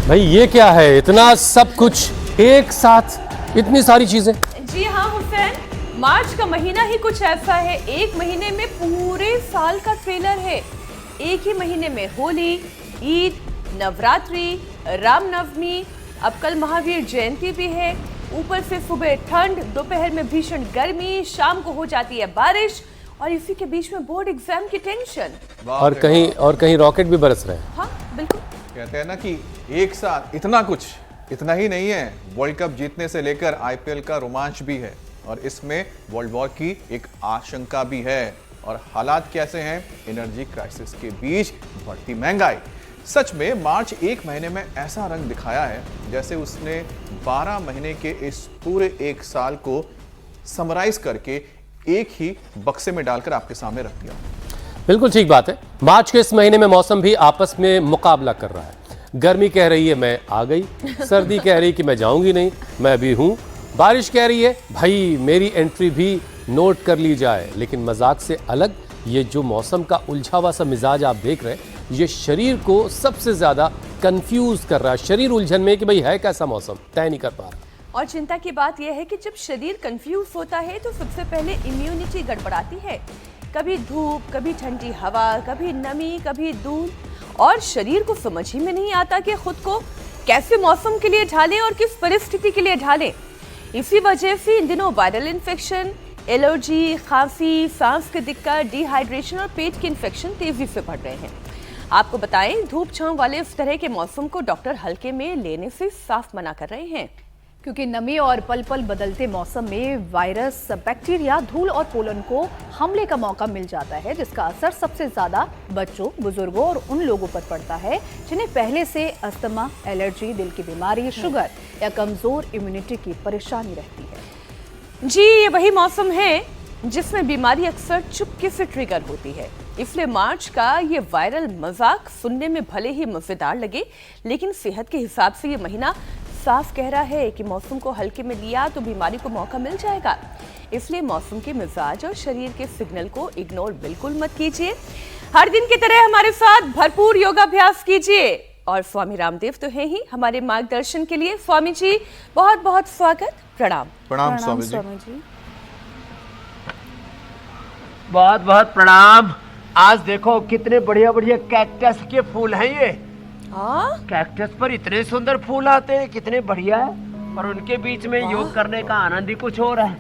भाई ये क्या है, इतना सब कुछ एक साथ, इतनी सारी चीजें। जी हाँ हुसैन, मार्च का महीना ही कुछ ऐसा है, एक महीने में पूरे साल का ट्रेलर है। एक ही महीने में होली, ईद, नवरात्रि, रामनवमी, अब कल महावीर जयंती भी है। ऊपर से सुबह ठंड, दोपहर में भीषण गर्मी, शाम को हो जाती है बारिश और इसी के बीच में बोर्ड एग्जाम की टेंशन। और कहीं रॉकेट भी बरस रहे हैं। हाँ बिल्कुल। कहते हैं ना कि एक साथ इतना कुछ, इतना ही नहीं है, वर्ल्ड कप जीतने से लेकर आईपीएल का रोमांच भी है और इसमें वर्ल्ड वॉर की एक आशंका भी है। और हालात कैसे हैं? एनर्जी क्राइसिस के बीच बढ़ती महंगाई। सच में मार्च एक महीने में ऐसा रंग दिखाया है जैसे उसने 12 महीने के इस पूरे एक साल को समराइज करके एक ही बक्से में डालकर आपके सामने रख दिया। बिल्कुल ठीक बात है। मार्च के इस महीने में मौसम भी आपस में मुकाबला कर रहा है। गर्मी कह रही है मैं आ गई, सर्दी कह रही है कि मैं जाऊंगी नहीं, मैं अभी हूं, बारिश कह रही है भाई मेरी एंट्री भी नोट कर ली जाए। लेकिन मजाक से अलग ये जो मौसम का उलझा हुआ सा मिजाज आप देख रहे हैं, ये शरीर को सबसे ज्यादा कंफ्यूज कर रहा है। शरीर उलझन में कि भाई है कैसा मौसम, तय नहीं कर पा रहा। और चिंता की बात यह है कि जब शरीर कंफ्यूज होता है तो सबसे पहले इम्यूनिटी गड़बड़ाती है। कभी धूप, कभी ठंडी हवा, कभी नमी, कभी धूल, और शरीर को समझ ही में नहीं आता कि खुद को कैसे मौसम के लिए ढालें और किस परिस्थिति के लिए ढालें। इसी वजह से इन दिनों वायरल इन्फेक्शन, एलर्जी, खांसी, सांस की दिक्कत, डिहाइड्रेशन और पेट के इन्फेक्शन तेजी से बढ़ रहे हैं। आपको बताएं, धूप छांव वाले इस तरह के मौसम को डॉक्टर हल्के में लेने से साफ मना कर रहे हैं, क्योंकि नमी और पल पल बदलते मौसम में वायरस, बैक्टीरिया, धूल और पोलन को हमले का मौका मिल जाता है, जिसका असर सबसे ज्यादा बच्चों, बुजुर्गों और उन लोगों पर पड़ता है जिन्हें पहले से अस्थमा, एलर्जी, दिल की बीमारी, शुगर या कमजोर इम्यूनिटी की परेशानी रहती है। जी ये वही मौसम है जिसमें बीमारी अक्सर चुपके से ट्रिगर होती है। इसलिए मार्च का ये वायरल मजाक सुनने में भले ही मजेदार लगे, लेकिन सेहत के हिसाब से ये महीना साफ कह रहा है कि मौसम को हल्के में लिया तो बीमारी को मौका मिल जाएगा। इसलिए मौसम के मिजाज और शरीर के सिग्नल को इग्नोर बिल्कुल मत कीजिए। हर दिन की तरह हमारे साथ भरपूर योगाभ्यास कीजिए और स्वामी रामदेव तो हैं ही हमारे मार्गदर्शन के लिए। स्वामी जी बहुत बहुत स्वागत, प्रणाम। प्रणाम स्वामी जी। बहुत बहुत प्रणाम। आज देखो कितने बढ़िया बढ़िया कैक्टस के फूल हैं ये। कैक्टस पर इतने सुंदर फूल आते हैं, कितने बढ़िया है। और उनके बीच में योग करने का आनंद ही कुछ और है।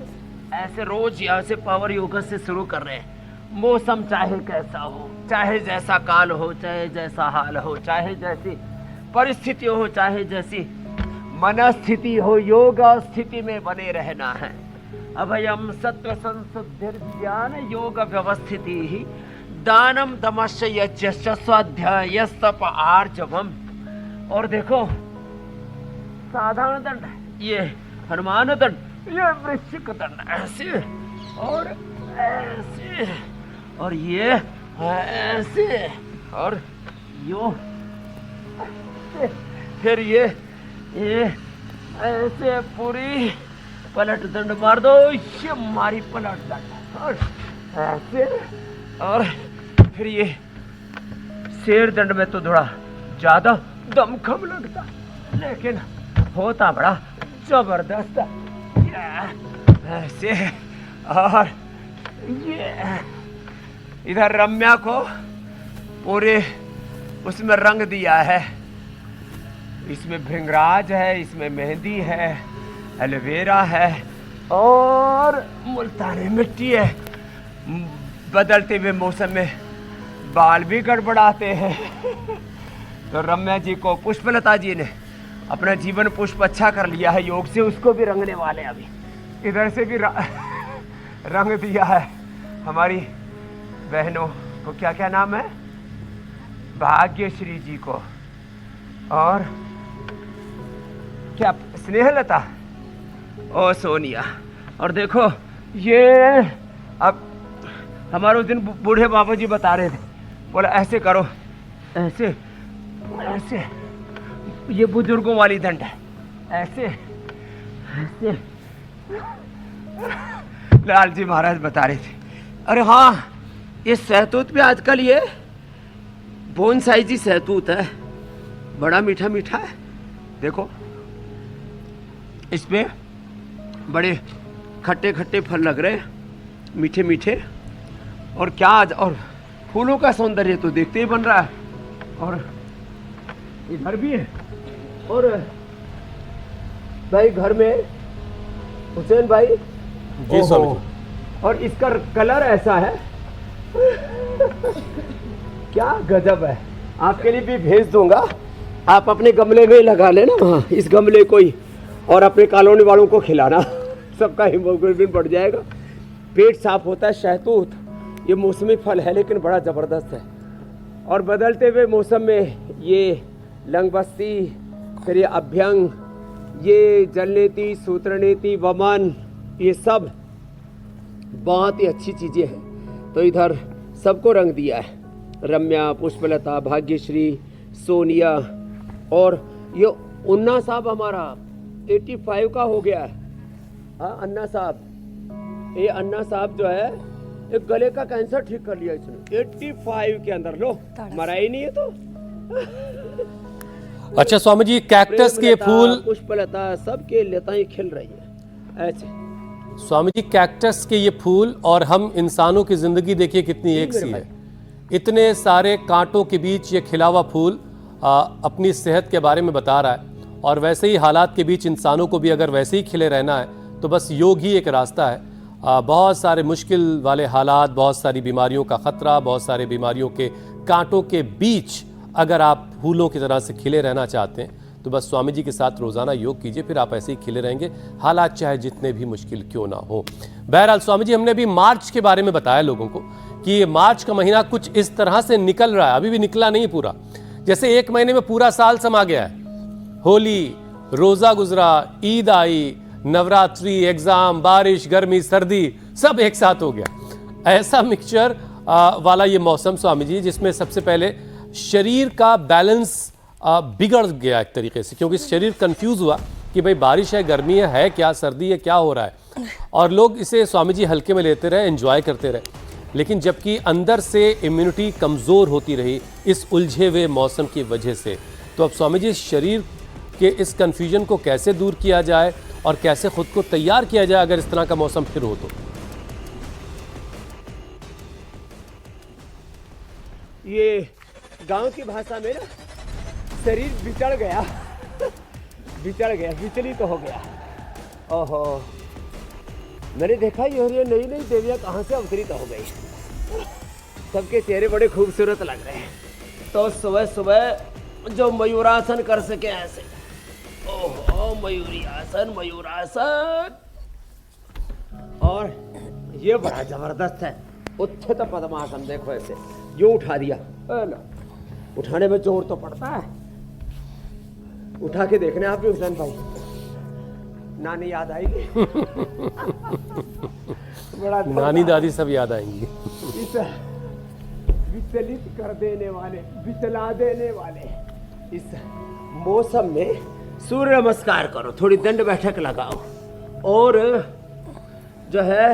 ऐसे रोज यहाँ से पावर योगा से शुरू कर रहे हैं। मौसम चाहे कैसा हो, चाहे जैसा काल हो, चाहे जैसा हाल हो, चाहे जैसी परिस्थिति हो, चाहे जैसी मनस्थिति हो, योगा स्थिति में बने रहना है। अभयम सत्व संसुद्धिर्ज्ञान योग व्यवस्थिति ही दानम दमश्च यज्ञश्च स्वाध्यायस्तप आर्जवम। और देखो साधारण दंड, ये हनुमान दंड, ये वृश्चिक दंड, ऐसे और ऐसे, और ये ऐसे और यो ऐसे, फिर ये ऐसे पूरी पलट दंड मार दो, ये मारी पलट दंड, और ऐसे, और फिर ये शेर दंड में तो थोड़ा ज्यादा दमखम लगता, लेकिन होता बड़ा जबरदस्त। ऐसे, और ये इधर रम्या को पूरे उसमें रंग दिया है। इसमें भृंगराज है, इसमें मेहंदी है, एलोवेरा है और मुल्तानी मिट्टी है। बदलते हुए मौसम में बाल भी गड़बड़ाते हैं। तो रम्या जी को पुष्पलता जी ने अपना जीवन पुष्प अच्छा कर लिया है योग से, उसको भी रंगने वाले। अभी इधर से भी रंग दिया है हमारी बहनों को, क्या क्या नाम है, भाग्यश्री जी को, और क्या स्नेहलता, ओ सोनिया। और देखो ये अब हमारे उस दिन बूढ़े बाबा जी बता रहे थे, बोला ऐसे करो, ऐसे ऐसे, ये बुजुर्गों वाली दंड है, ऐसे ऐसे। लाल जी महाराज बता रहे थे, अरे हाँ ये सहतूत भी आजकल ये बोनसाई जी सहतूत है, बड़ा मीठा मीठा है, देखो इस पे बड़े खट्टे खट्टे फल लग रहे हैं, मीठे मीठे। और क्या और फूलों का सौंदर्य तो देखते ही बन रहा है। और इधर भी है। और भाई घर में हुसैन भाई, जी स्वामी जी। और इसका कलर ऐसा है क्या गजब है। आपके लिए भी भेज दूंगा, आप अपने गमले में लगा लेना वहाँ, इस गमले को ही, और अपने कॉलोनी वालों को खिलाना, सबका हीमोग्लोबिन बढ़ जाएगा, पेट साफ होता है। शहतूत ये मौसमी फल है लेकिन बड़ा ज़बरदस्त है। और बदलते हुए मौसम में ये लंगबस्ती, फिर ये अभ्यंग, ये जलनेती, सूत्रनेती, वमन, ये सब बहुत ही अच्छी चीज़ें हैं। तो इधर सबको रंग दिया है, रम्या, पुष्पलता, भाग्यश्री, सोनिया। और ये अन्ना साहब हमारा 85 का हो गया है। हाँ अन्ना साहब, ये अन्ना साहब जो है एक गले का कैंसर ठीक कर लिया इसने 85 के अंदर। लो मरा ही नहीं है तो। अच्छा स्वामी जी, कैक्टस के फूल, पुष्पलता, सबके लताएं खिल रही है ऐसे। स्वामी जी कैक्टस के ये फूल और हम इंसानों की जिंदगी देखिए कितनी एक सी है। इतने सारे कांटों के बीच ये खिला हुआ फूल अपनी सेहत के बारे में बता रहा है। और वैसे ही हालात के बीच इंसानों को भी अगर वैसे ही खिले रहना है तो बस योग ही एक रास्ता है। बहुत सारे मुश्किल वाले हालात, बहुत सारी बीमारियों का खतरा, बहुत सारे बीमारियों के कांटों के बीच अगर आप फूलों की तरह से खिले रहना चाहते हैं तो बस स्वामी जी के साथ रोजाना योग कीजिए, फिर आप ऐसे ही खिले रहेंगे, हालात चाहे जितने भी मुश्किल क्यों ना हो। बहरहाल स्वामी जी, हमने अभी मार्च के बारे में बताया लोगों को कि ये मार्च का महीना कुछ इस तरह से निकल रहा है, अभी भी निकला नहीं पूरा, जैसे एक महीने में पूरा साल समा गया है। होली, रोजा गुजरा, ईद आई, नवरात्रि, एग्जाम, बारिश, गर्मी, सर्दी, सब एक साथ हो गया। ऐसा मिक्सचर वाला ये मौसम स्वामी जी, जिसमें सबसे पहले शरीर का बैलेंस बिगड़ गया एक तरीके से, क्योंकि शरीर कंफ्यूज हुआ कि भाई बारिश है, गर्मी है, क्या सर्दी है, क्या हो रहा है। और लोग इसे स्वामी जी हल्के में लेते रहे, एंजॉय करते रहे, लेकिन जबकि अंदर से इम्यूनिटी कमज़ोर होती रही इस उलझे हुए मौसम की वजह से। तो अब स्वामी जी शरीर के इस कन्फ्यूजन को कैसे दूर किया जाए और कैसे खुद को तैयार किया जाए अगर इस तरह का मौसम फिर हो तो? ये गांव की भाषा में ना शरीर बिचड़ गया विचलित हो गया। ओहो, मैंने देखा ये नई नई देवियां कहाँ से अवतरित हो गई। सबके चेहरे बड़े खूबसूरत लग रहे हैं। तो सुबह सुबह जो मयूरासन कर सके ऐसे, ओहो मयूरी आसन, मयूरासन। और ये बड़ा जबरदस्त है, उच्चत पद्मासन। देखो ऐसे यूं उठा दिया, उठाने में जोर तो पड़ता है। उठा के देखने आप भी हुसैन भाई, नानी याद आएगी बड़ा नानी दादी सब याद आएंगी। इस विचलित कर देने वाले, विचला देने वाले इस मौसम में सूर्य नमस्कार करो, थोड़ी दंड बैठक लगाओ, और जो है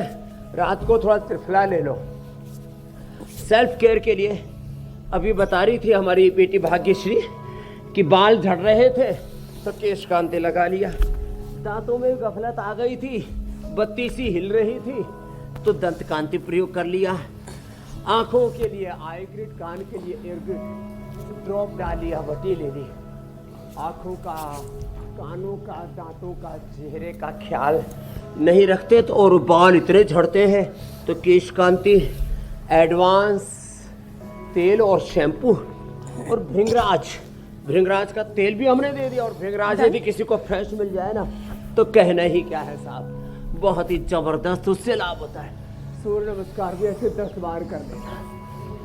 रात को थोड़ा त्रिफला ले लो। सेल्फ केयर के लिए अभी बता रही थी हमारी बेटी भाग्यश्री कि बाल झड़ रहे थे तो केश कांति लगा लिया, दांतों में गफलत आ गई थी, बत्ती सी हिल रही थी तो दंत कांति प्रयोग कर लिया, आंखों के लिए आई ग्रिड, कान के लिए एयर ग्रिड ड्रॉप डाल लिया, बटी ले ली। आंखों का, कानों का, दांतों का, चेहरे का ख्याल नहीं रखते तो और बाल इतने झड़ते हैं तो केश कांति, एडवांस तेल और शैम्पू, और भृंगराज का तेल भी हमने दे दिया। और भृंगराज यदि किसी को फ्रेश मिल जाए ना तो कहना ही क्या है साहब, बहुत ही जबरदस्त उससे लाभ होता है। सूर्य नमस्कार भी ऐसे 10 बार कर देना,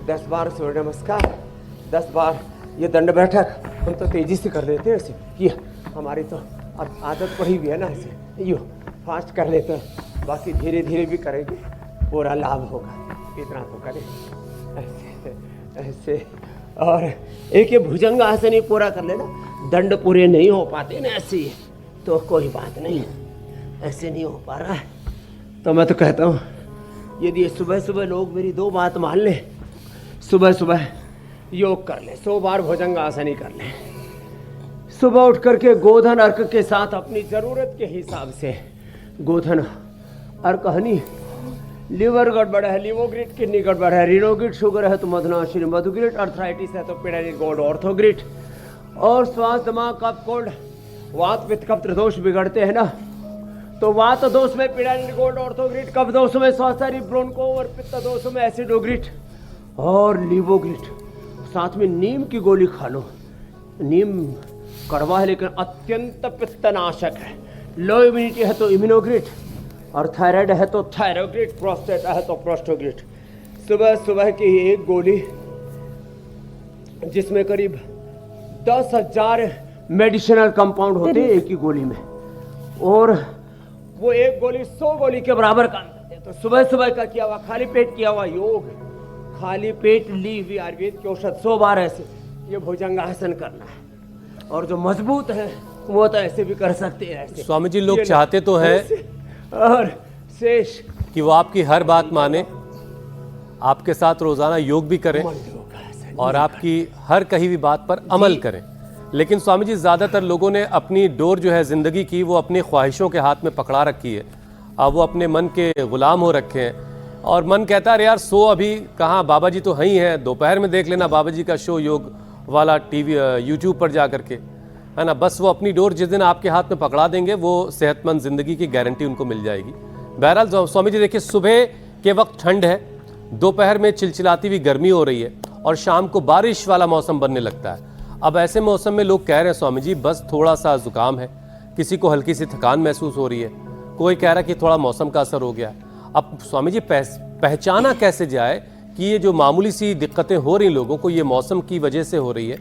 10 बार सूर्य नमस्कार, 10 बार ये दंड बैठक। हम तो तेजी से कर लेते हैं ऐसे, ये हमारी तो अब आदत पड़ी हुई है ना, ऐसे यूँ फास्ट कर लेते हैं, बाकी धीरे धीरे भी करेंगे, पूरा लाभ होगा। इतना तो करें ऐसे ऐसे। और एक ये भुजंग आसन ही पूरा कर लेना, दंड पूरे नहीं हो पाते ना ऐसे ही तो कोई बात नहीं, ऐसे नहीं हो पा रहा है तो मैं तो कहता हूँ यदि सुबह सुबह लोग मेरी 2 बात मान लें, सुबह सुबह योग कर ले, 100 बार भुजंग आसन ही कर ले, सुबह उठ करके गोधन अर्क के साथ अपनी जरूरत के हिसाब से गोधन अर्क हनी, लीवर गड़बड़ है लिवोग्रिड, किडनी गड़बड़ है रीनोग्रिड, शुगर है तो मधुनाशिनी मधुग्रिड, अर्थराइटिस है तो पिडानिल गोल्ड ऑर्थोग्रिड, और श्वास दिमाग कफ कोल्ड वात पित्त कफ त्रिदोष बिगड़ते हैं ना, तो वात दोष में पिडानिल गोल्ड ऑर्थोग्रिड, कफ दोष में स्वास्थ्य ब्रोंको और पित्त दोष में एसिडोग्रिड और लिवोग्रिड। साथ में नीम की गोली खा लो। नीम कड़वा है लेकिन अत्यंत पित्तनाशक है। लो इम्यूनिटी है तो इम्यूनोग्रिड, और थायराइड है तो थायरोग्रिड, प्रोस्टेट है तो प्रोस्टोग्रिड। सुबह सुबह की एक गोली जिसमें करीब 10,000 मेडिसिनल कंपाउंड होते हैं एक ही गोली में, और वो एक गोली 100 गोली के बराबर काम करते हैं। तो सुबह सुबह का किया हुआ खाली पेट किया हुआ योग, खाली पेट ली हुई आयुर्वेद की औषध 100 बार ऐसे ये भुजंगासन करना है। और जो मजबूत है वो तो ऐसे भी कर सकते हैं ऐसे। स्वामी जी, लोग चाहते तो है और शेष कि वो आपकी हर बात माने, आपके साथ रोजाना योग भी करें और आपकी हर कही हुई बात पर अमल करें, लेकिन स्वामी जी ज़्यादातर लोगों ने अपनी डोर जो है ज़िंदगी की वो अपनी ख्वाहिशों के हाथ में पकड़ा रखी है। अब वो अपने मन के ग़ुलाम हो रखे हैं और मन कहता है यार सो अभी कहाँ, बाबा जी तो ही हैं, दोपहर में देख लेना बाबा जी का शो योग वाला टीवी यूट्यूब पर जा करके, है ना। बस वो अपनी डोर जिस दिन आपके हाथ में पकड़ा देंगे वो सेहतमंद ज़िंदगी की गारंटी उनको मिल जाएगी। बहरहाल स्वामी जी देखिए, सुबह के वक्त ठंड है, दोपहर में चिलचिलाती हुई गर्मी हो रही है और शाम को बारिश वाला मौसम बनने लगता है। अब ऐसे मौसम में लोग कह रहे हैं स्वामी जी बस थोड़ा सा जुकाम है, किसी को हल्की सी थकान महसूस हो रही है, कोई कह रहा है कि थोड़ा मौसम का असर हो गया। अब स्वामी जी पहचाना कैसे जाए कि ये जो मामूली सी दिक्कतें हो रही लोगों को ये मौसम की वजह से हो रही है,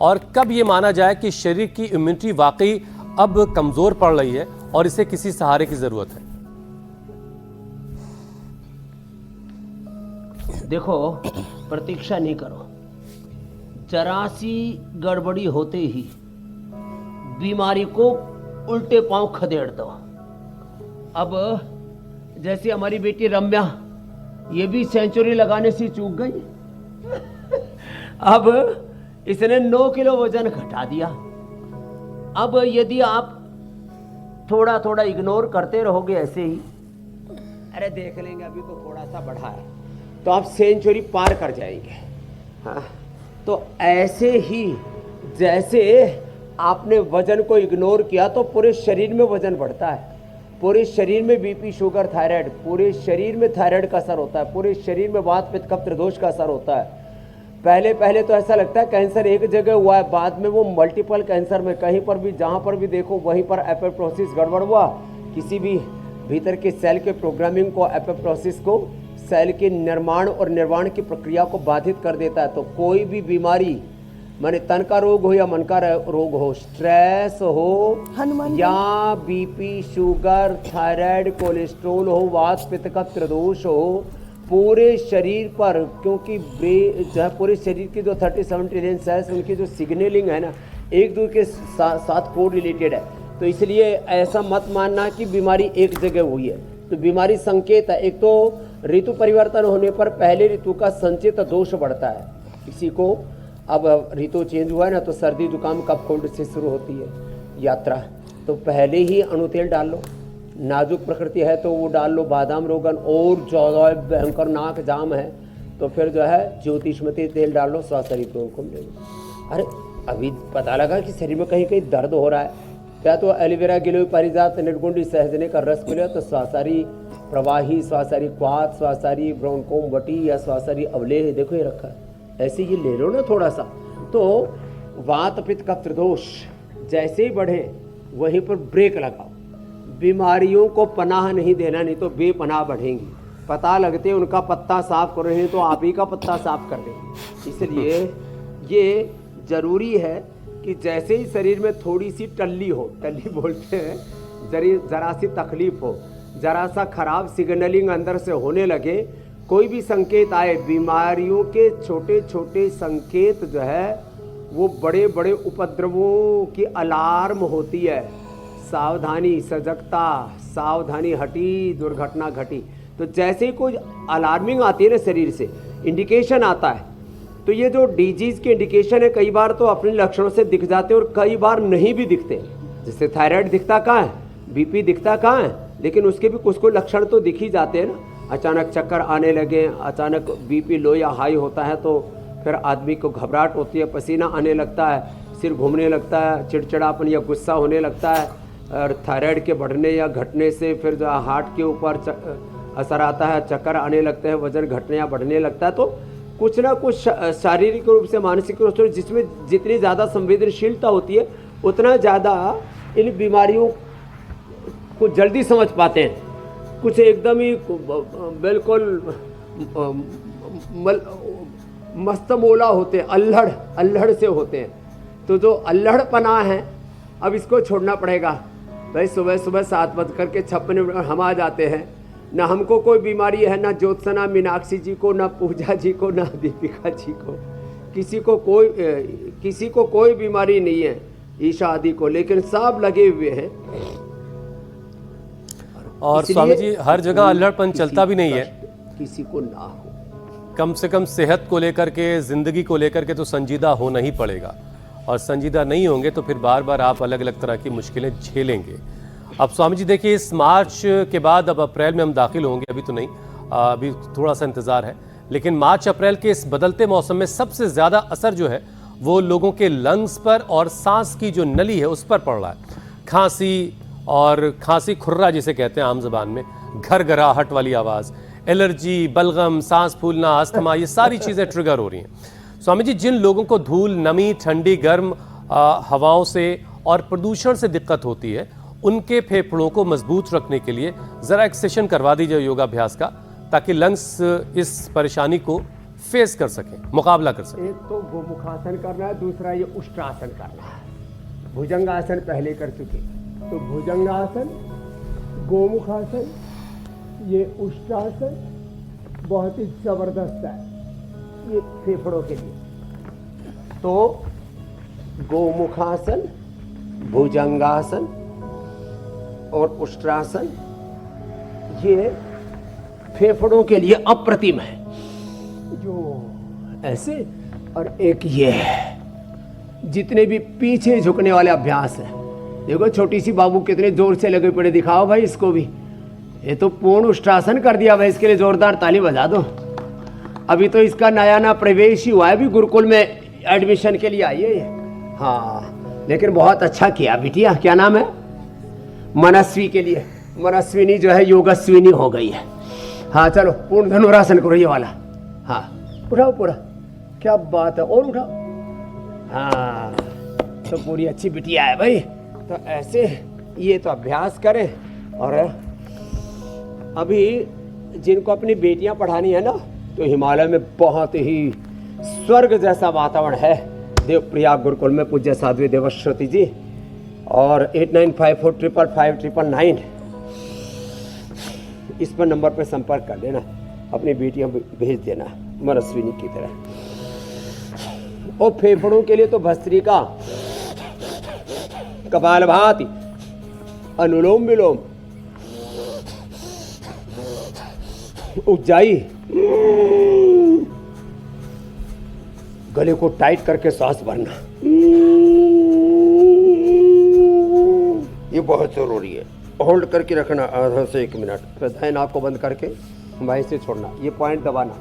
और कब ये माना जाए कि शरीर की इम्यूनिटी वाकई अब कमज़ोर पड़ रही है और इसे किसी सहारे की ज़रूरत है? देखो, प्रतीक्षा नहीं करो, जरा सी गड़बड़ी होते ही बीमारी को उल्टे पांव खदेड़ दो। अब जैसे हमारी बेटी रम्या, ये भी सेंचुरी लगाने से चूक गई। अब इसने 9 किलो वजन घटा दिया। अब यदि आप थोड़ा थोड़ा इग्नोर करते रहोगे ऐसे ही, अरे देख लेंगे अभी तो थोड़ा सा बढ़ा है, तो आप सेंचुरी पार कर जाएंगे। हाँ, तो ऐसे ही जैसे आपने वजन को इग्नोर किया तो पूरे शरीर में वजन बढ़ता है, पूरे शरीर में बीपी शुगर थायराइड, पूरे शरीर में थायराइड का असर होता है, पूरे शरीर में वात पित्त कफ त्रिदोष का असर होता है। पहले तो ऐसा लगता है कैंसर एक जगह हुआ है, बाद में वो मल्टीपल कैंसर में कहीं पर भी जहाँ पर भी देखो वहीं पर एपोप्टोसिस गड़बड़ हुआ। किसी भी भीतर के सेल के प्रोग्रामिंग को, एपोप्टोसिस को सेल के निर्माण और निर्वाण की प्रक्रिया को बाधित कर देता है। तो कोई भी बीमारी, माने तन का रोग हो या मन का रोग हो, स्ट्रेस हो या बीपी शुगर थायराइड कोलेस्ट्रोल हो, वात पित्त का त्रिदोष हो, पूरे शरीर पर, क्योंकि जो है पूरे शरीर की जो 37 ट्रिलियन सेल्स उनकी जो सिग्नलिंग है ना एक दूसरे के साथ को रिलेटेड है। तो इसलिए ऐसा मत मानना कि बीमारी एक जगह हुई है। तो बीमारी संकेत है। एक तो ऋतु परिवर्तन होने पर पहले ऋतु का संचित दोष बढ़ता है किसी को। अब ऋतु चेंज हुआ है ना, तो सर्दी जुकाम कफ कोल्ड से शुरू होती है यात्रा। तो पहले ही अणुतेल डाल लो, नाजुक प्रकृति है तो वो डाल लो, बादाम रोगन, और ज़्यादा भयंकर नाक जाम है तो फिर जो है ज्योतिषमती तेल डाल लो, स्वास्थ्य को मिलेगा। अरे अभी पता लगा कि शरीर में कहीं कहीं दर्द हो रहा है, क्या तो एलोवेरा गिलोय पारिजात निर्गुंडी सहजने का रस मिले तो स्वासारी प्रवाही, स्वासारी क्वाथ, स्वासारी ब्रोंकोम वटी या स्वासारी अवलेह, देखो ये रखा है, ऐसे ये ले लो ना थोड़ा सा। तो वात पित्त का त्रिदोष जैसे ही बढ़े वहीं पर ब्रेक लगाओ। बीमारियों को पनाह नहीं देना, नहीं तो बेपनाह बढ़ेंगी। पता लगते उनका पत्ता साफ कर रहे हैं तो आप ही का पत्ता साफ कर देंगे। इसलिए ये जरूरी है कि जैसे ही शरीर में थोड़ी सी टल्ली हो, टल्ली बोलते हैं, जरा सी तकलीफ हो, जरा सा खराब सिग्नलिंग अंदर से होने लगे, कोई भी संकेत आए, बीमारियों के छोटे छोटे संकेत जो है वो बड़े बड़े उपद्रवों की अलार्म होती है। सावधानी, सजगता, सावधानी हटी, दुर्घटना घटी। तो जैसे ही कोई अलार्मिंग आती है ना शरीर से, इंडिकेशन आता है, तो ये जो डिजीज के इंडिकेशन है कई बार तो अपने लक्षणों से दिख जाते हैं और कई बार नहीं भी दिखते। जैसे थायराइड दिखता कहाँ है, बीपी दिखता कहाँ है, लेकिन उसके भी कुछ लक्षण तो दिख ही जाते हैं ना। अचानक चक्कर आने लगे, अचानक बीपी लो या हाई होता है तो फिर आदमी को घबराहट होती है, पसीना आने लगता है, सिर घूमने लगता है, चिड़चिड़ापन या गुस्सा होने लगता है। और थायराइड के बढ़ने या घटने से फिर जो हार्ट के ऊपर असर आता है, चक्कर आने लगते हैं, वजन घटने या बढ़ने लगता है। तो कुछ ना कुछ शारीरिक रूप से, मानसिक रूप से, जिसमें जितनी ज़्यादा संवेदनशीलता होती है उतना ज़्यादा इन बीमारियों को जल्दी समझ पाते हैं। कुछ एकदम ही बिल्कुल मस्तमोला होते हैं, अल्हड़ से होते हैं। तो जो अल्हड़पना है अब इसको छोड़ना पड़ेगा भाई। सुबह सुबह 7 बज करके 56 हम आ जाते हैं, ना हमको कोई बीमारी है, ना ज्योत्सना मीनाक्षी जी को, ना पूजा जी को, ना दीपिका जी को, किसी को कोई बीमारी नहीं है, ईशा आदि को, लेकिन सब लगे हुए हैं। और स्वामी जी हर जगह अल्हड़पन चलता भी नहीं है, किसी को ना हो। कम से कम सेहत को लेकर के, जिंदगी को लेकर के तो संजीदा होना ही पड़ेगा, और संजीदा नहीं होंगे तो फिर बार बार आप अलग अलग तरह की मुश्किलें झेलेंगे। अब स्वामी जी देखिए, इस मार्च के बाद अब अप्रैल में हम दाखिल होंगे, अभी तो नहीं, अभी थोड़ा सा इंतज़ार है, लेकिन मार्च अप्रैल के इस बदलते मौसम में सबसे ज़्यादा असर जो है वो लोगों के लंग्स पर और सांस की जो नली है उस पर पड़ रहा है। खांसी और खांसी खुर्रा जिसे कहते हैं आम ज़बान में, घरघराहट वाली आवाज़, एलर्जी, बलगम, सांस फूलना, अस्थमा, ये सारी चीज़ें ट्रिगर हो रही हैं। स्वामी जी, जिन लोगों को धूल, नमी, ठंडी, गर्म हवाओं से और प्रदूषण से दिक्कत होती है, उनके फेफड़ों को मजबूत रखने के लिए ज़रा एक सेशन करवा दीजिए योगाभ्यास का, ताकि लंग्स इस परेशानी को फेस कर सकें, मुकाबला कर सकें। एक तो गोमुखासन करना है, दूसरा ये उष्ट्रासन करना है। भुजंगासन पहले कर चुके, तो भुजंगासन, गोमुखासन, ये उष्ट्रासन बहुत ही ज़बरदस्त है ये फेफड़ों के लिए। तो गोमुखासन, भुजंगासन और उष्ट्रासन ये फेफड़ों के लिए अप्रतिम है, जो ऐसे। और एक ये है, जितने भी पीछे झुकने वाले अभ्यास हैं, देखो छोटी सी बाबू कितने जोर से लगे पड़े, दिखाओ भाई इसको भी। ये तो पूर्ण उष्ट्रासन कर दिया भाई, इसके लिए जोरदार ताली बजा दो। अभी तो इसका नया प्रवेश ही हुआ है, अभी गुरुकुल में एडमिशन के लिए आई है ये। हाँ, लेकिन बहुत अच्छा किया बिटिया। क्या नाम है? मनस्वी के लिए, मनस्विनी जो है योगस्विनी हो गई है। हाँ चलो, पूर्ण धनुरासन करो ये वाला। हाँ उठाओ पूरा, क्या बात है, और उठाओ। हाँ तो पूरी अच्छी बिटिया है भाई। तो ऐसे ये तो अभ्यास करें। और अभी जिनको अपनी बेटियां पढ़ानी है ना, तो हिमालय में बहुत ही स्वर्ग जैसा वातावरण है। देवप्रयाग गुरुकुल में पूज्य साध्वी देवश्रुति जी, और 8954555599 इस पर नंबर पर संपर्क कर लेना, अपनी बेटियां भेज देना मनस्विनी की तरह। और फेफड़ों के लिए तो भस्त्रिका, कपालभाति, अनुलोम विलोम, उज्जाई, गले को टाइट करके सांस भरना, ये बहुत जरूरी है। होल्ड करके रखना आधा से 1 मिनट, फिर दाएं नाक को बंद करके बाएं से छोड़ना, ये पॉइंट दबाना।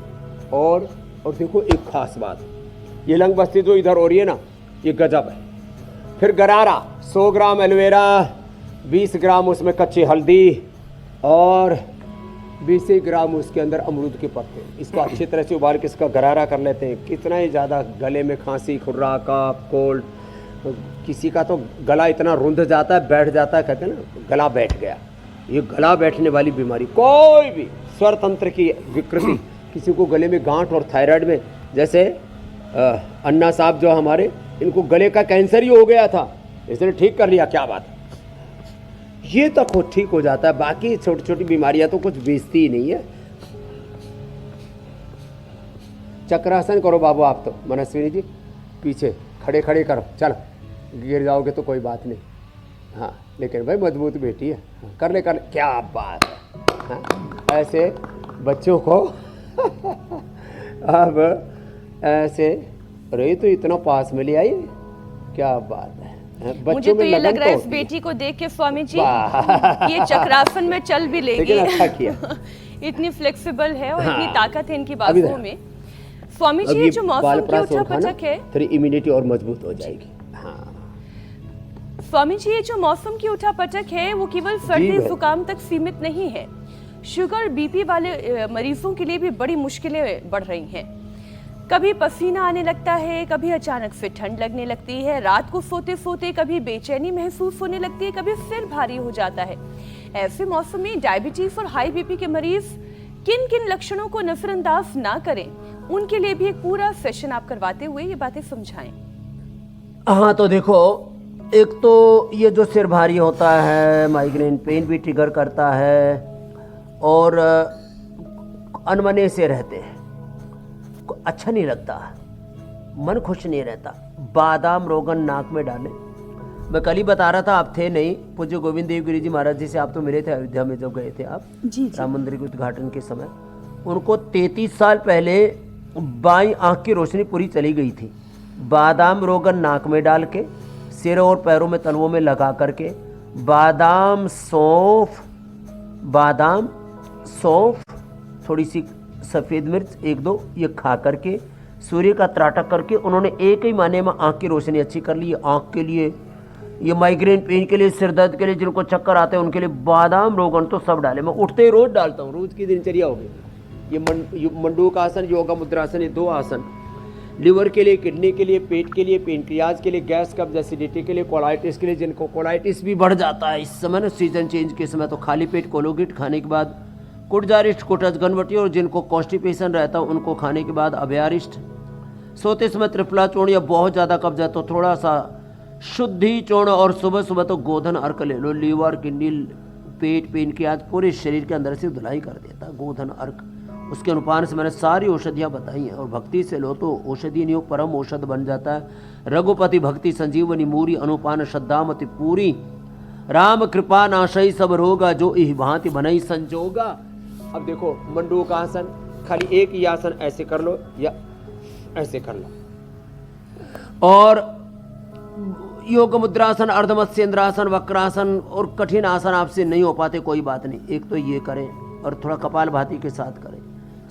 और देखो एक खास बात, ये लंग बस्ती जो इधर हो रही है ना, ये गजब है। फिर गरारा 100 ग्राम एलोवेरा, 20 ग्राम उसमें कच्ची हल्दी और 20 ग्राम उसके अंदर अमरूद के पत्ते, इसको अच्छी तरह से उबाल के इसका गरारा कर लेते हैं। कितना ही ज़्यादा गले में खांसी, खुर्रा, कफ, कोल्ड, किसी का तो गला इतना रुंध जाता है, बैठ जाता है, कहते हैं ना गला बैठ गया। ये गला बैठने वाली बीमारी, कोई भी स्वर तंत्र की विकृति, किसी को गले में गांठ और थायराइड में, जैसे अन्ना साहब जो हमारे, इनको गले का कैंसर ही हो गया था, इसने ठीक कर लिया, क्या बात है। ये तक हो ठीक हो जाता है, बाकी छोटी छोटी बीमारियां तो कुछ बेचती ही नहीं है। चक्रासन करो बाबू आप तो, मनस्विनी जी पीछे खड़े खड़े करो, चलो गिर जाओगे तो कोई बात नहीं। हाँ लेकिन भाई मजबूत बेटी है, हाँ, कर ले, क्या बात है। हाँ, ऐसे बच्चों को अब ऐसे। अरे तो इतना पास में ले आई, क्या बात है। मुझे तो ये लग रहा है इस बेटी को देख के स्वामी जी ये चक्रासन में चल भी लेगी। लेकिन अच्छा किया। इतनी फ्लेक्सिबल है और इतनी हाँ। ताकत है इनकी बाजुओं में। स्वामी जी ये जो मौसम की उठापटक है, थोड़ी इम्यूनिटी और मजबूत हो जाएगी। हाँ स्वामी जी ये जो मौसम की उठापटक है वो केवल सर्दी जुकाम तक सीमित नहीं है। शुगर बीपी वाले मरीजों के लिए भी बड़ी मुश्किलें बढ़ रही हैं। कभी पसीना आने लगता है, कभी अचानक से ठंड लगने लगती है, रात को सोते सोते कभी बेचैनी महसूस होने लगती है, कभी सिर भारी हो जाता है। ऐसे मौसम में डायबिटीज और हाई बीपी के मरीज किन किन लक्षणों को नजरअंदाज ना करें, उनके लिए भी एक पूरा सेशन आप करवाते हुए ये बातें समझाएं। हाँ तो देखो, एक तो ये जो सिर भारी होता है, माइग्रेन पेन भी ट्रिगर करता है और अनमने से रहते हैं, अच्छा नहीं लगता, मन खुश नहीं रहता। बादाम रोगन नाक में डालें। मैं कल ही बता रहा था, आप थे नहीं, पूज्य गोविंद देव गिरी जी महाराज जी से आप तो मिले थे अयोध्या में जब गए थे आप जी। राम मंदिर के उद्घाटन के समय। उनको 33 साल पहले बाईं आंख की रोशनी पूरी चली गई थी। बादाम रोगन नाक में डाल के, सिर और पैरों में तलवों में लगा करके, बादाम सौंफ थोड़ी सी सफ़ेद मिर्च 1-2 ये खा करके, सूर्य का त्राटक करके, उन्होंने एक ही महीने में आँख की रोशनी अच्छी कर ली। आँख के लिए, ये माइग्रेन पेन के लिए, सिर दर्द के लिए, जिनको चक्कर आते हैं उनके लिए बादाम रोगन तो सब डाले। मैं उठते ही रोज डालता हूँ, रोज की दिनचर्या हो गई। ये मंडूक आसन, योगा मुद्रासन, ये 2 आसन लिवर के लिए, किडनी के लिए, पेट के लिए, पेनक्रियाज के लिए, गैस कब्ज एसिडिटी के लिए, कोलाइटिस के लिए, जिनको कोलाइटिस भी बढ़ जाता है इस समय ना, सीजन चेंज के समय, तो खाली पेट कोलोगेट खाने के बाद, कुटजारिष्ट, कुटज गनवटी, और जिनको कॉन्स्टिपेशन रहता है उनको खाने के बाद अभयारिष्ट। सोते समय त्रिफला चूर्ण या बहुत ज़्यादा कब्ज है तो थोड़ा सा शुद्धि चूर्ण, और सुबह सुबह तो गोधन अर्क ले लो। लीवर, किडनी, पेट, पेनक्रियाज, पूरे शरीर के अंदर से धुलाई कर देता है गोधन अर्क। उसके अनुपान से मैंने सारी औषधियाँ बताई हैं, और भक्ति से लो तो औषधि नियोग परम औषध बन जाता है। रघुपति भक्ति संजीवनी मूरी, अनुपान श्रद्धामति पूरी, राम कृपा नाशई सब रोगा, जो इह भांति बनई संजोगा। अब देखो, मंडूक आसन, खाली एक ही आसन ऐसे कर लो या ऐसे कर लो, और योग मुद्रासन, अर्धमत्स्येंद्रासन, वक्रासन और कठिन आसन आपसे नहीं हो पाते, कोई बात नहीं, एक तो ये करें, और थोड़ा कपालभाति के साथ करें,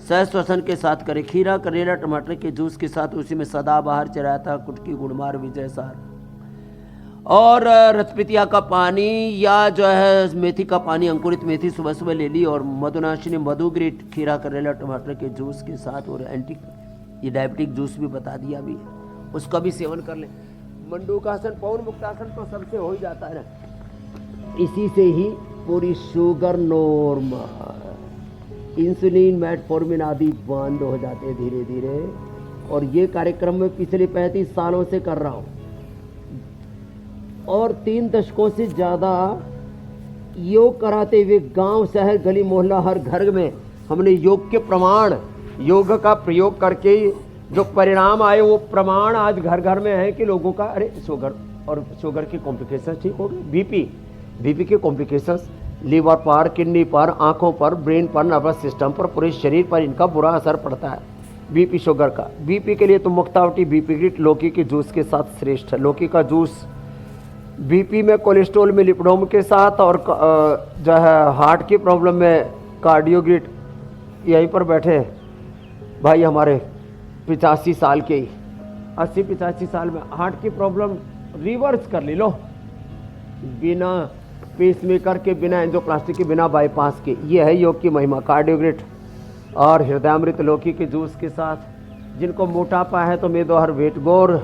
सहस्त्रासन के साथ करें, खीरा, करेला, टमाटर के जूस के साथ, उसी में सदाबहार, चराता, कुटकी, गुड़मार, विजय सार, और रजपतिया का पानी या जो है मेथी का पानी, अंकुरित मेथी सुबह सुबह ले ली, और मधुनाशिनी, मधुग्रीट, खीरा, करेला, टमाटर के जूस के साथ, और ये डायबिटिक जूस भी बता दिया भी, उसका भी सेवन कर लें। मंडूकासन, पवन मुक्तासन तो सबसे हो ही जाता है ना, इसी से ही पूरी शुगर नॉर्मल, इंसुलिन, मेटफॉर्मिन आदि बंद हो जाते हैं धीरे धीरे। और ये कार्यक्रम में पिछले 35 सालों से कर रहा हूँ, और 3 दशकों से ज़्यादा योग कराते हुए गांव, शहर, गली, मोहल्ला, हर घर में हमने योग के प्रमाण, योग का प्रयोग करके जो परिणाम आए वो प्रमाण आज घर घर में है कि लोगों का, अरे शुगर की कॉम्प्लिकेशंस ठीक हो गई, बीपी के कॉम्प्लिकेशंस, लीवर पर, किडनी पर, आँखों पर, ब्रेन पर, नर्वस सिस्टम पर, पूरे शरीर पर इनका बुरा असर पड़ता है बीपी, शुगर का। बीपी के लिए तो मुक्तावटी, बीपी ग्रिट लौकी के जूस के साथ श्रेष्ठ है। लौकी का जूस बीपी में, कोलेस्ट्रॉल में लिपिडोम के साथ, और जो है हार्ट की प्रॉब्लम में कार्डियोग्रिट। यहीं पर बैठे भाई हमारे 85 साल के ही, 80-85 साल में हार्ट की प्रॉब्लम रिवर्स कर ली, लो, बिना पेसमेकर के, बिना एंजियोप्लास्टी के, बिना बाईपास के। ये है योग की महिमा, कार्डियोग्रिट और हृदयामृत लौकी के जूस के साथ। जिनको मोटापा है तो मेदोहर, वेटगोर,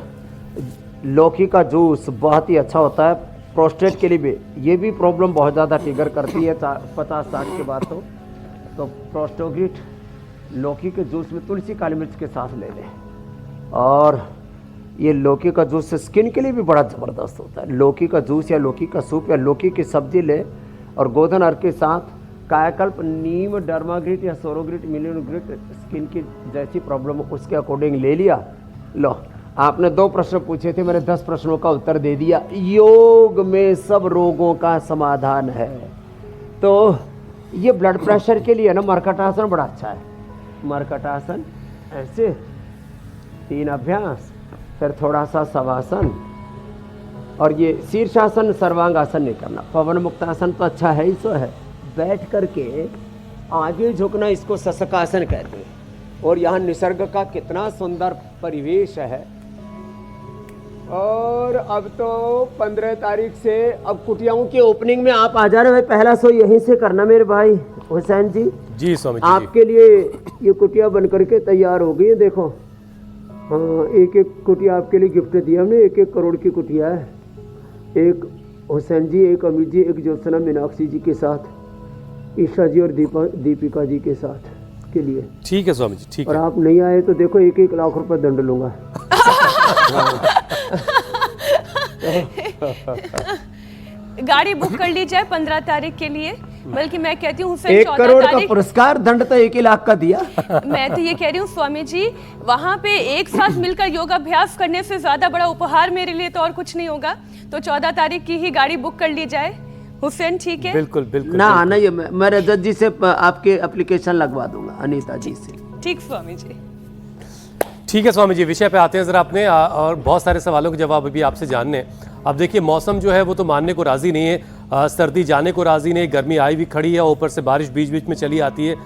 लौकी का जूस बहुत ही अच्छा होता है। प्रोस्टेट के लिए भी, ये भी प्रॉब्लम बहुत ज़्यादा ट्रिगर करती है 50-60 के बाद, तो प्रोस्टोग्रिट लौकी के जूस में तुलसी, काली मिर्च के साथ ले लें। और ये लौकी का जूस स्किन के लिए भी बड़ा ज़बरदस्त होता है। लौकी का जूस या लौकी का सूप या लौकी की सब्जी ले, और गोधन अर्क के साथ कायाकल्प, नीम, डर्माग्रिट या सोरोग्रिट, मिलियोग्रिट, स्किन की जैसी प्रॉब्लम उसके अकॉर्डिंग ले लिया। लो, आपने 2 प्रश्न पूछे थे, मैंने 10 प्रश्नों का उत्तर दे दिया। योग में सब रोगों का समाधान है। तो ये ब्लड प्रेशर के लिए ना मर्कटासन बड़ा अच्छा है। मर्कटासन ऐसे 3 अभ्यास, फिर थोड़ा सा शवासन, और ये शीर्षासन सर्वांगासन नहीं करना। पवन मुक्तासन तो अच्छा है ही, सो है बैठ करके आगे झुकना, इसको शशकासन कहते हैं। और यहाँ निसर्ग का कितना सुंदर परिवेश है। और अब तो 15 तारीख से अब कुटियाओं की ओपनिंग में आप आ जा रहे हैं भाई, पहला शो यहीं से करना मेरे भाई हुसैन जी। जी स्वामी जी, आपके लिए ये कुटिया बन करके तैयार हो गई है, देखो। हाँ, एक एक कुटिया आपके लिए गिफ्ट दिया हमने, 1-1 करोड़ की कुटिया है। एक हुसैन जी, एक अमित जी, एक ज्योत्सना मीनाक्षी जी के साथ, ईशा जी और दीपिका जी के साथ के लिए। ठीक है स्वामी जी, ठीक और है। आप नहीं आए तो देखो 1-1 लाख रुपए दंड लूंगा। गाड़ी बुक कर ली जाए 15 तारीख के लिए, बल्कि मैं कहती हूँ हुसैन 1 14 करोड़ का तारीख। पुरस्कार, दंड तो 1 ही लाख का दिया। मैं तो ये कह रही हूँ स्वामी जी, वहाँ पे एक साथ मिलकर योगाभ्यास करने से ज्यादा बड़ा उपहार मेरे लिए तो और कुछ नहीं होगा। तो 14 तारीख की ही गाड़ी बुक कर ली जाए। हुसैन ठीक है? बिल्कुल बिल्कुल ना नहीं, मैं रजत जी से आपके एप्लीकेशन लगवा दूंगा, अनीता जी से। ठीक स्वामी जी। ठीक है स्वामी जी, विषय पे आते हैं जरा अपने, और बहुत सारे सवालों के जवाब अभी आपसे जानने हैं। अब देखिए, मौसम जो है वो तो मानने को राजी नहीं है, सर्दी जाने को राजी नहीं, गर्मी आई भी खड़ी है, ऊपर से बारिश बीच बीच में चली आती है,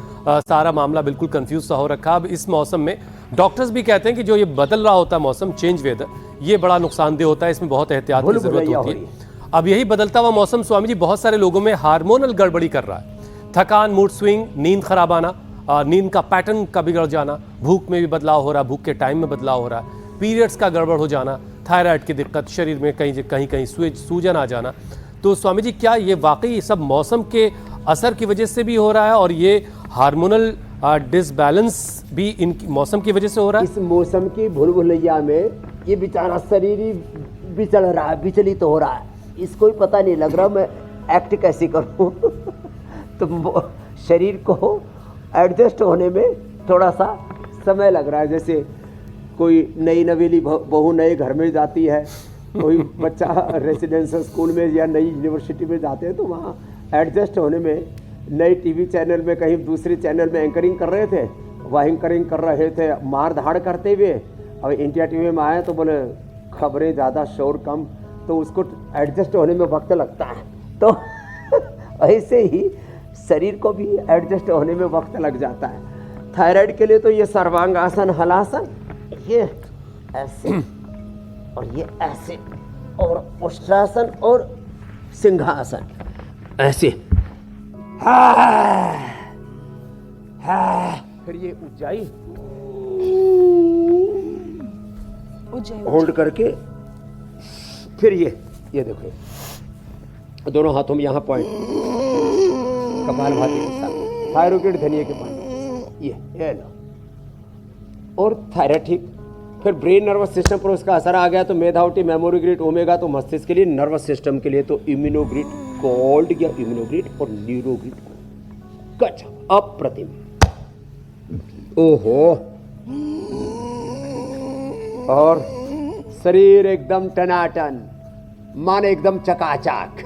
सारा मामला बिल्कुल कंफ्यूज सा हो रखा। अब इस मौसम में डॉक्टर्स भी कहते हैं कि जो ये बदल रहा होता है मौसम, चेंज वेदर, ये बड़ा नुकसानदेह होता है, इसमें बहुत एहतियात की जरूरत होती है। अब यही बदलता हुआ मौसम स्वामी जी बहुत सारे लोगों में हार्मोनल गड़बड़ी कर रहा है। थकान, मूड स्विंग, नींद खराब आना, नींद का पैटर्न का बिगड़ जाना, भूख में भी बदलाव हो रहा है, भूख के टाइम में बदलाव हो रहा है, पीरियड्स का गड़बड़ हो जाना, थायराइड की दिक्कत, शरीर में कहीं सूजन आ जाना। तो स्वामी जी, क्या ये वाकई सब मौसम के असर की वजह से भी हो रहा है, और ये हार्मोनल डिसबैलेंस भी इन मौसम की वजह से हो रहा है? इस मौसम की भूल-भुलैया में ये बेचारा शरीर ही विचल रहा है, विचलित हो रहा है, इसको ही पता नहीं लग रहा मैं एक्ट कैसे करूं। तो शरीर को एडजस्ट होने में थोड़ा सा समय लग रहा है। जैसे कोई नई नवेली बहू नए घर में जाती है, कोई बच्चा रेसिडेंशियल स्कूल में या नई यूनिवर्सिटी में जाते हैं, तो वहाँ एडजस्ट होने में, नए टीवी चैनल में कहीं दूसरे चैनल में एंकरिंग कर रहे थे, वह एंकरिंग कर रहे थे मार धाड़ करते हुए, अब इंडिया टीवी में आए तो बोले खबरें ज़्यादा, शोर कम, तो उसको एडजस्ट होने में वक्त लगता है। तो ऐसे ही शरीर को भी एडजस्ट होने में वक्त लग जाता है। थायराइड के लिए तो ये सर्वांगासन, हलासन, ये ऐसे और ये ऐसे, और उष्ट्रासन और सिंहासन ऐसे, फिर ये ऊंचाई होल्ड करके, फिर ये देखो दोनों हाथों में यहाँ पॉइंट, कपालभाति के साथ, थायरोइड धनिया के पॉइंट, ये लो, और थायराइड ठीक। फिर ब्रेन नर्वस सिस्टम पर उसका असर आ गया तो मेधावटी, मेमोरी ग्रिड, ओमेगा तो मस्तिष्क के लिए, नर्वस सिस्टम के लिए तो इम्यूनोग्रिड गोल्ड या इम्यूनोग्रिड और न्यूरोग्रिड गज अप्रतिम। ओहो, और शरीर एकदम टनाटन, मन एकदम चकाचक।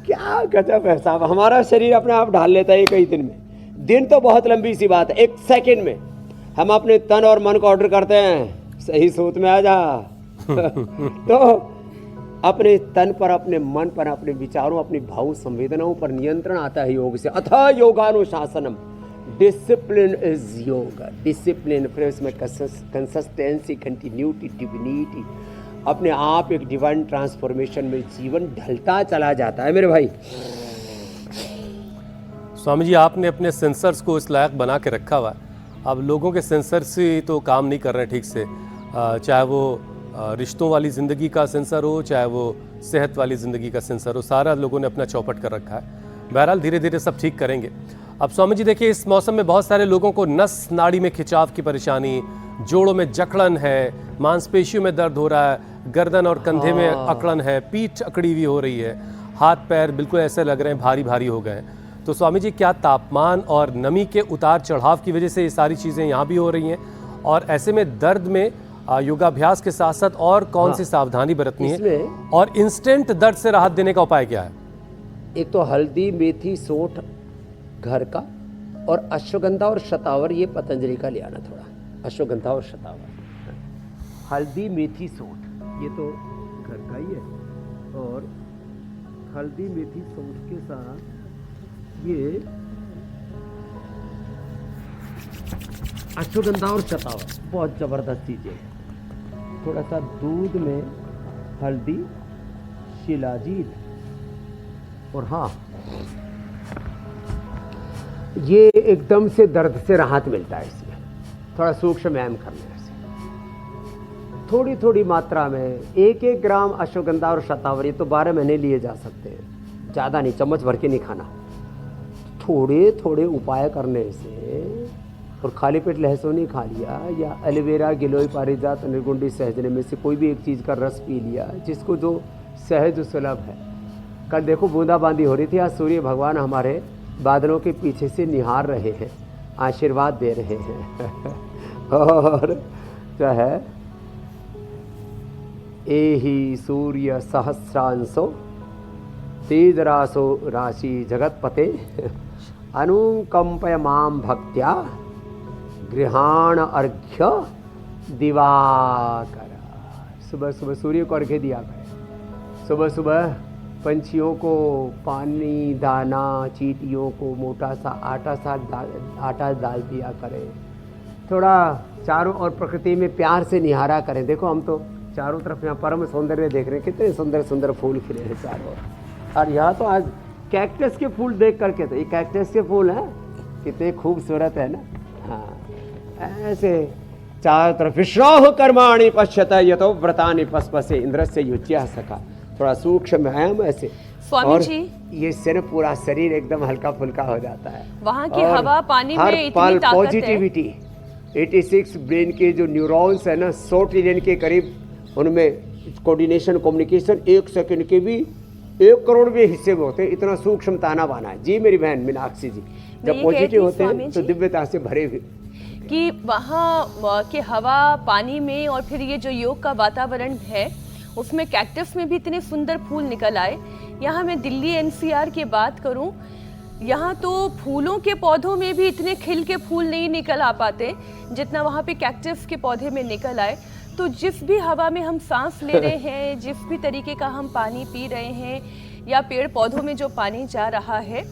क्या गजब है साहब, हमारा शरीर अपने आप ढाल लेता है कई दिन में। दिन तो बहुत लंबी सी बात है, 1 सेकंड में हम अपने तन और मन को ऑर्डर करते हैं, सही सूत में आ जा। तो अपने तन पर, अपने मन पर, अपने विचारों, अपनी भाव संवेदनाओं पर नियंत्रण आता है योग से। अथा योगानुशासनम, डिसिप्लिन इज योगा। डिसिप्लिन, फिर उसमें कंसिस्टेंसी, कंटिन्यूटी, डिविनिटी, अपने आप एक डिवाइन ट्रांसफॉर्मेशन में जीवन ढलता चला जाता है मेरे भाई। स्वामी जी, आपने अपने सेंसर्स को इस लायक बना के रखा हुआ है। अब लोगों के सेंसर्स ही तो काम नहीं कर रहे ठीक से, चाहे वो रिश्तों वाली ज़िंदगी का सेंसर हो, चाहे वो सेहत वाली ज़िंदगी का सेंसर हो, सारा लोगों ने अपना चौपट कर रखा है। बहरहाल धीरे धीरे सब ठीक करेंगे। अब स्वामी जी देखिए, इस मौसम में बहुत सारे लोगों को नस नाड़ी में खिंचाव की परेशानी, जोड़ों में जकड़न है, मांसपेशियों में दर्द हो रहा है, गर्दन और कंधे में अकड़न है, पीठ अकड़ी हुई हो रही है, हाथ पैर बिल्कुल ऐसे लग रहे हैं भारी भारी हो गए। तो स्वामी जी, क्या तापमान और नमी के उतार चढ़ाव की वजह से ये सारी चीज़ें यहाँ भी हो रही हैं? और ऐसे में दर्द में योगाभ्यास के साथ साथ और कौन सी सावधानी बरतनी है, और इंस्टेंट दर्द से राहत देने का उपाय क्या है? एक तो हल्दी, मेथी, सौंठ घर का, और अश्वगंधा और शतावर ये पतंजलि का ले आना थोड़ा। अश्वगंधा और शतावर, हल्दी मेथी सौंठ, ये तो घर का ही है, और हल्दी मेथी सौंठ के साथ ये अश्वगंधा और शतावर बहुत ज़बरदस्त चीज़ें हैं। थोड़ा सा दूध में हल्दी, शिलाजीत, और हाँ, ये एकदम से दर्द से राहत मिलता है इसमें, थोड़ा सूक्ष्म व्यायाम करने से। थोड़ी थोड़ी मात्रा में 1-1 ग्राम अश्वगंधा और शतावरी तो 12 महीने लिए जा सकते हैं, ज़्यादा नहीं, चम्मच भर के नहीं खाना। थोड़े थोड़े उपाय करने से, और खाली पेट लहसुन ही खा लिया, या एलोवेरा, गिलोय, पारिजात, निर्गुंडी, सहजने में से कोई भी एक चीज़ का रस पी लिया, जिसको जो सहज सुलभ है। कल देखो बूंदाबांदी हो रही थी, आज सूर्य भगवान हमारे बादलों के पीछे से निहार रहे हैं, आशीर्वाद दे रहे हैं। और जो है, एहि सूर्य सहस्रांशो तेजरासो राशि जगतपते अनुकंपय माम भक्त्या गृहाण अर्घ्य दिवाकर। सुबह सुबह सूर्य को अर्घ्य दिया करें, सुबह सुबह पंछियों को पानी, दाना, चींटियों को मोटा सा आटा डाल दिया करें। थोड़ा चारों ओर प्रकृति में प्यार से निहारा करें। देखो हम तो चारों तरफ यहाँ परम सौंदर्य देख रहे हैं, कितने सुंदर सुंदर फूल खिले हैं चारों ओर। और यहाँ तो आज कैक्टस के फूल देख करके, तो ये कैक्टस के फूल हैं, कितने खूबसूरत है ना। हाँ, ऐसे चारों तरफ विश्राह कर्माणि पश्यत यतो व्रतानि पस्पसे इंद्रस्य युज्यः सखा। थोड़ा सूक्ष्म व्यायाम ऐसे, स्वामी और जी, ये सिर पूरा शरीर एकदम हल्का फुल्का हो जाता है। वहाँ की हवा पानी में इतनी पल ताकत पॉजिटिविटी। 86 ब्रेन के जो न्यूरॉन्स है ना, 100 ट्रिलियन के करीब, उनमें कोऑर्डिनेशन, कम्युनिकेशन 1 सेकंड के भी 1 करोड़ भी हिस्से में होते हैं। इतना सूक्ष्म ताना बाना है जी मेरी बहन मीनाक्षी जी। जब पॉजिटिव होते हैं तो दिव्यता से भरे हुए, कि वहाँ के हवा पानी में, और फिर ये जो योग का वातावरण है उसमें कैक्टस में भी इतने सुंदर फूल निकल आए। यहाँ मैं दिल्ली एनसीआर की बात करूँ, यहाँ तो फूलों के पौधों में भी इतने खिल के फूल नहीं निकल आ पाते जितना वहाँ पे कैक्टस के पौधे में निकल आए। तो जिस भी हवा में हम सांस ले रहे हैं, जिस भी तरीके का हम पानी पी रहे हैं, या पेड़ पौधों में जो पानी जा रहा है,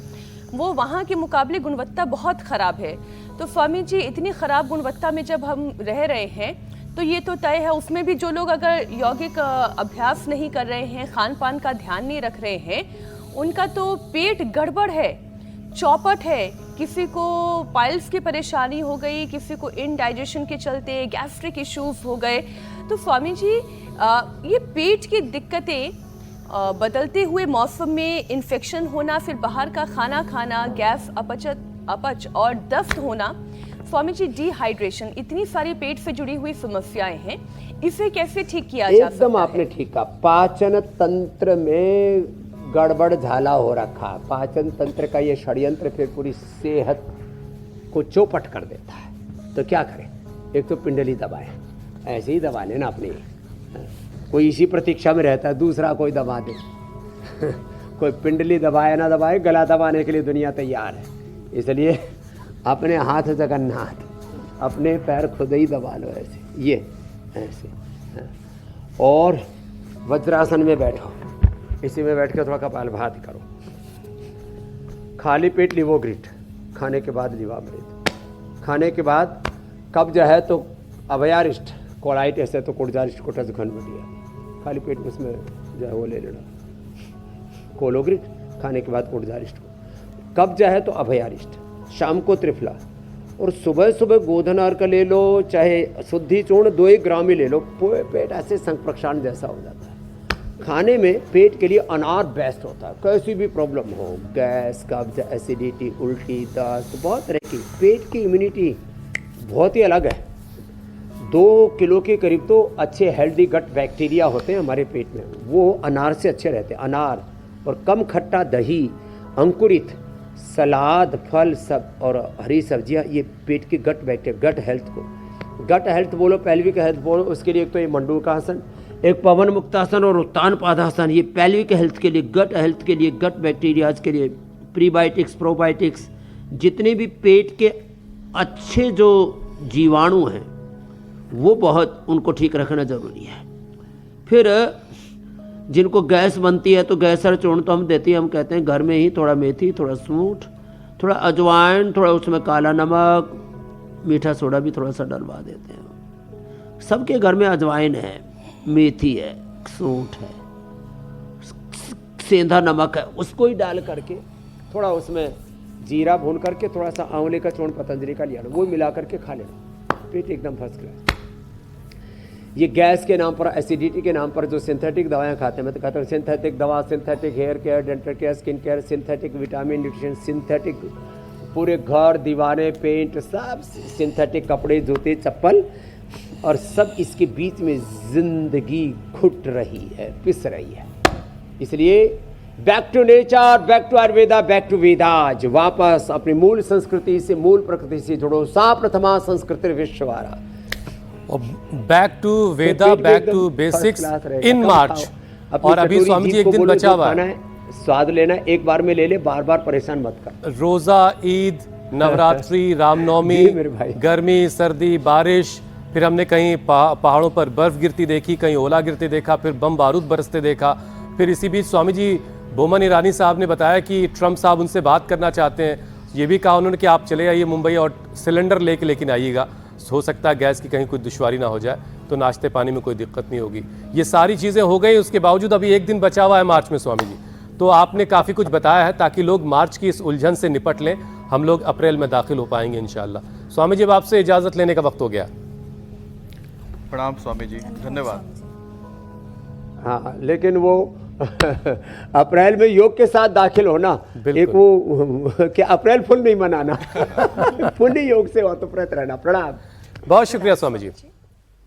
वो वहाँ के मुकाबले गुणवत्ता बहुत ख़राब है। तो स्वामी जी, इतनी ख़राब गुणवत्ता में जब हम रह रहे हैं, तो ये तो तय है, उसमें भी जो लोग अगर यौगिक अभ्यास नहीं कर रहे हैं, खान पान का ध्यान नहीं रख रहे हैं, उनका तो पेट गड़बड़ है, चौपट है। किसी को पाइल्स की परेशानी हो गई, किसी को इनडाइजेशन के चलते गैस्ट्रिक इश्यूज हो गए। तो स्वामी जी, ये पेट की दिक्कतें, बदलते हुए मौसम में इन्फेक्शन होना, फिर बाहर का खाना खाना, गैस अपच और दस्त होना, स्वामी जी डिहाइड्रेशन, इतनी सारी पेट से जुड़ी हुई समस्याएं हैं, इसे कैसे ठीक किया जा सकता है? एकदम आपने ठीक कहा। पाचन तंत्र में गड़बड़ झाला हो रखा है। पाचन तंत्र का ये षड्यंत्र फिर पूरी सेहत को चौपट कर देता है। तो क्या करें? एक तो पिंडली दबाएं, ऐसे ही दबा लेना अपनी। कोई इसी प्रतीक्षा में रहता है दूसरा कोई दबा दे। कोई पिंडली दबाए ना दबाए, गला दबाने के लिए दुनिया तैयार है। इसलिए अपने हाथ जगन्नाथ, अपने पैर खुद ही दबा लो, ऐसे, ये ऐसे। और वज्रासन में बैठो, इसी में बैठ के थोड़ा कपालभाति करो। खाली पेट लिवोग्रिट, खाने के बाद लिवामृत, खाने के बाद कब्ज है तो अभयारिष्ट, कोलाइटिस है तो कोडजारिष्ट, कोटस घन बढ़िया। खाली पेट में उसमें जो है वो ले लेना कोलोग्रिट, खाने के बाद कोडजारिष्ट को। कब्ज है तो अभयारिष्ट, शाम को त्रिफला, और सुबह सुबह गोधन अर्क ले लो, चाहे शुद्धि चूर्ण 2 ग्राम ही ले लो। पेट ऐसे संप्रक्षाण जैसा हो जाता है। खाने में पेट के लिए अनार बेस्ट होता है। कैसी भी प्रॉब्लम हो, गैस, कब्ज, एसिडिटी, उल्टी, दस्त, बहुत तरह की, पेट की इम्यूनिटी बहुत ही अलग है। 2 किलो के करीब तो अच्छे हेल्दी गट बैक्टीरिया होते हैं हमारे पेट में, वो अनार से अच्छे रहते हैं। अनार और कम खट्टा दही, अंकुरित सलाद, फल सब और हरी सब्जियां, ये पेट की गट बैक्टीरिया, गट हेल्थ को, गट हेल्थ बोलो, पेल्विक हेल्थ बोलो, उसके लिए एक तो ये मंडूकासन, एक पवन मुक्तासन और उत्तान पादासन, ये पेल्विक हेल्थ के लिए, गट हेल्थ के लिए, गट बैक्टीरियाज के लिए, प्रीबायोटिक्स, प्रोबायोटिक्स, जितने भी पेट के अच्छे जो जीवाणु हैं वो बहुत उनको ठीक रखना ज़रूरी है। फिर जिनको गैस बनती है तो गैस और चूर्ण तो हम देते हैं, हम कहते हैं घर में ही थोड़ा मेथी, थोड़ा सूंठ, थोड़ा अजवाइन, थोड़ा उसमें काला नमक, मीठा सोडा भी थोड़ा सा डलवा देते हैं। सबके घर में अजवाइन है, मेथी है, सूंठ है, सेंधा नमक है, उसको ही डाल करके थोड़ा उसमें जीरा भून करके थोड़ा सा आंवले का चूर्ण पतंजलि का लिया, वो मिला करके खा लेना, पेट एकदम फर्स्ट क्लास। ये गैस के नाम पर, एसिडिटी के नाम पर जो सिंथेटिक दवाएं खाते हैं, मैं तो कहता हूँ सिंथेटिक दवा, synthetic hair care, dental care, skin care, synthetic vitamin nutrition, synthetic पूरे घर दीवारें पेंट सब सिंथेटिक, कपड़े जूते चप्पल, और सब इसके बीच में जिंदगी घुट रही है, पिस रही है। इसलिए back to nature, back to Ayurveda, back to Vedas, वापस अपनी मूल संस्कृति से, मूल प्रकृति से जुड़ो। सा प्रथमा संस्कृति विश्ववारा, और back to Veda, back to basics in March. और अभी स्वामी जी एक दिन बचा हुआ है, स्वाद लेना एक बार में ले ले, बार बार परेशान मत कर। रोजा, ईद, नवरात्रि, रामनवमी, गर्मी, सर्दी, बारिश, फिर हमने कहीं पहाड़ों पर बर्फ गिरती देखी, कहीं ओला गिरते देखा, फिर बम बारूद बरसते देखा। फिर इसी बीच स्वामी जी बोमन ईरानी साहब ने बताया कि ट्रम्प साहब उनसे बात करना चाहते हैं। ये भी कहा उन्होंने कि आप चले आइए मुंबई और सिलेंडर लेकिन आइएगा, हो सकता है गैस की कहीं कोई दुश्वारी ना हो जाए, तो नाश्ते पानी में कोई दिक्कत नहीं होगी। ये सारी चीज़ें हो गई, उसके बावजूद अभी एक दिन बचा हुआ है मार्च में स्वामी जी। तो आपने काफ़ी कुछ बताया है ताकि लोग मार्च की इस उलझन से निपट लें, हम लोग अप्रैल में दाखिल हो पाएंगे इंशाल्लाह। स्वामी जी अब आपसे इजाज़त लेने का वक्त हो गया। प्रणाम स्वामी जी, धन्यवाद। हाँ, लेकिन वो अप्रैल में योग के साथ दाखिल होना, एक वो क्या अप्रैल फुल नहीं मनाना, पुण्य योग से ओतप्रोत रहना। प्रणाम। बहुत शुक्रिया स्वामी जी।